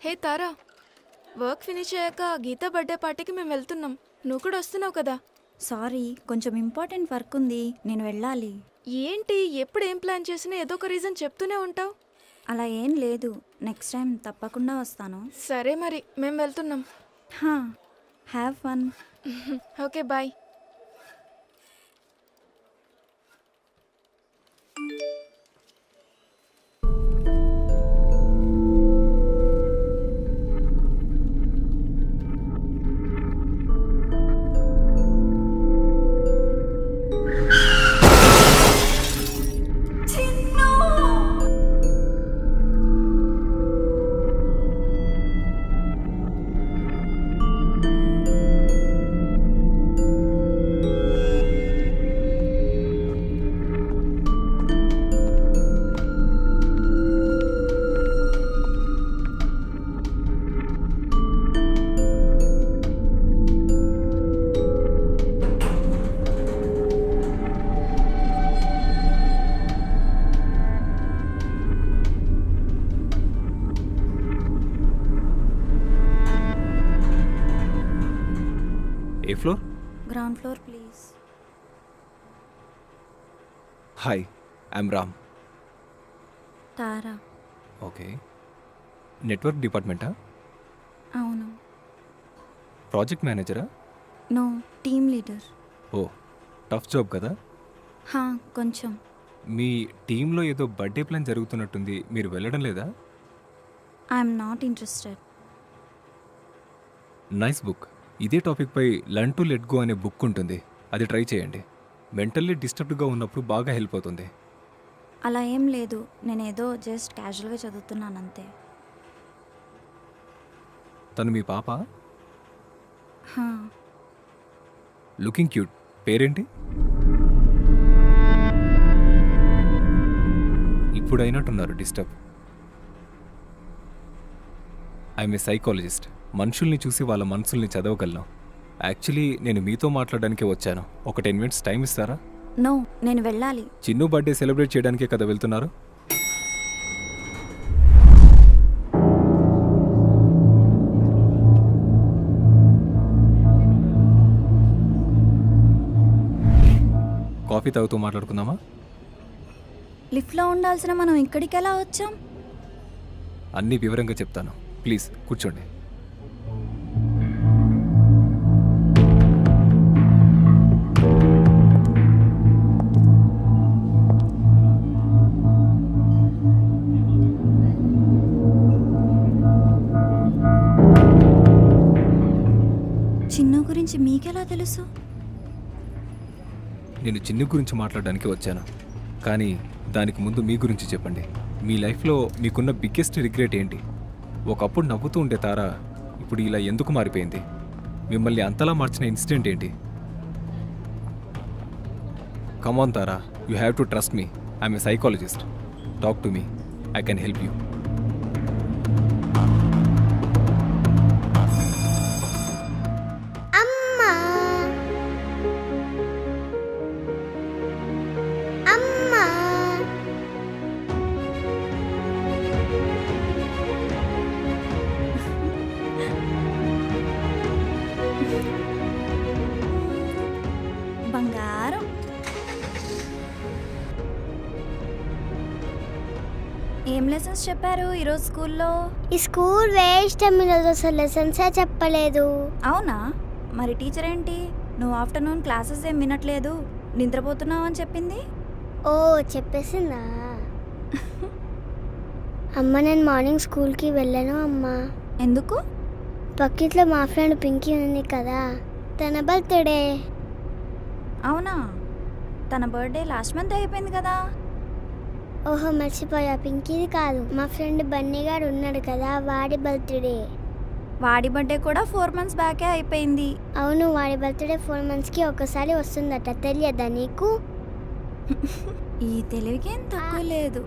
హే తారా, work finish అయ్యాక Gita birthday పార్టీకి మేము వెళ్తున్నాం. నువ్వు కూడా వస్తున్నావు కదా? సారీ, కొంచెం ఇంపార్టెంట్ వర్క్ ఉంది, నేను వెళ్ళాలి. ఏంటి ఎప్పుడు ఏం ప్లాన్ చేసినా ఏదో ఒక రీజన్ చెప్తూనే ఉంటావు. అలా ఏం లేదు, నెక్స్ట్ టైం తప్పకుండా వస్తాను. సరే మరి, మేము వెళ్తున్నాం. Have fun. Okay bye. A floor? Ground floor please. Hi, I'm Ram. Tara. Okay, network డిపార్ట్మెంటా? అవును. ప్రాజెక్ట్ మేనేజరా? No, team leader. Oh, tough job కదా. కొంచెం. మీ టీంలో ఏదో బర్త్డే ప్లాన్ జరుగుతున్నట్టుంది, మీరు వెళ్ళడం లేదా? I'm not interested. Nice book. ఇదే టాపిక్పై లర్న్ టు లెట్ గో అనే బుక్ ఉంటుంది, అది ట్రై చేయండి. మెంటల్లీ డిస్టర్బ్డ్గా ఉన్నప్పుడు బాగా హెల్ప్ అవుతుంది. అలా ఏం లేదు, నేనేదో జస్ట్ క్యాజువల్గా చదువుతున్నాను అంతే. తను మీ పాప? హా. Looking cute. పేరేంటి? ఇప్పుడు అయినట్టున్నారు డిస్టర్బ్. I'm a psychologist. మనుషుల్ని చూసి వాళ్ళ మనసుల్ని చదవగలను. యాక్చువల్లీ నేను మీతో మాట్లాడడానికే వచ్చాను. ఒక 10 minutes టైం ఇస్తారా? నో, నేను వెళ్ళాలి. చిన్ను బర్త్డే సెలబ్రేట్ చేయడానికే కదా వెళ్తున్నారు? కాఫీ తాగుతూ మాట్లాడుకుందామా? లిఫ్ట్లో ఉండాల్సిన మనం ఇక్కడికి ఎలా వచ్చాం? అన్నీ వివరంగా చెప్తాను, ప్లీజ్ కూర్చోండి. చిన్ను గురించి మీకెలా తెలుసు? నేను చిన్ను గురించి మాట్లాడడానికి వచ్చాను, కానీ దానికి ముందు మీ గురించి చెప్పండి. మీ లైఫ్లో మీకున్న బిగ్గెస్ట్ రిగ్రెట్ ఏంటి? ఒకప్పుడు నవ్వుతూ ఉండే తారా ఇప్పుడు ఇలా ఎందుకు మారిపోయింది? మిమ్మల్ని అంతలా మార్చిన ఇన్సిడెంట్ ఏంటి? Come on Tara, you have to trust me. I'm a psychologist. Talk to me, I can help you. బంగారం. ఏం లెసన్స్ చెప్పారు ఈరోజు స్కూల్లో? ఈ స్కూల్ వేస్ట్. ఈరోజు అసలు లెసన్సే చెప్పలేదు. అవునా? మరి టీచర్ ఏంటి నువ్వు ఆఫ్టర్నూన్ క్లాసెస్ ఏం వినట్లేదు, నిద్రపోతున్నావు అని చెప్పింది? ఓ, చెప్పేసిందా? అమ్మ, నేను మార్నింగ్ స్కూల్కి వెళ్ళాను అమ్మా. ఎందుకు? పక్కింట్లో మా ఫ్రెండ్ పింకీ ఉంది కదా, తన బర్త్డే. అవునా? తన బర్త్డే లాస్ట్ మంత్ అయిపోయింది కదా. ఓహో, మర్చిపోయా. పింకీది కాదు, మా ఫ్రెండ్ బన్నీ గారు ఉన్నాడు కదా, వాడి బర్త్డే. వాడి బర్త్డే కూడా 4 months బ్యాకే అయిపోయింది. అవును, వాడి బర్త్డే 4 monthsకి ఒకసారి వస్తుందట, తెలియదా నీకు? ఈ తెలివికి ఏం తక్కువ లేదు.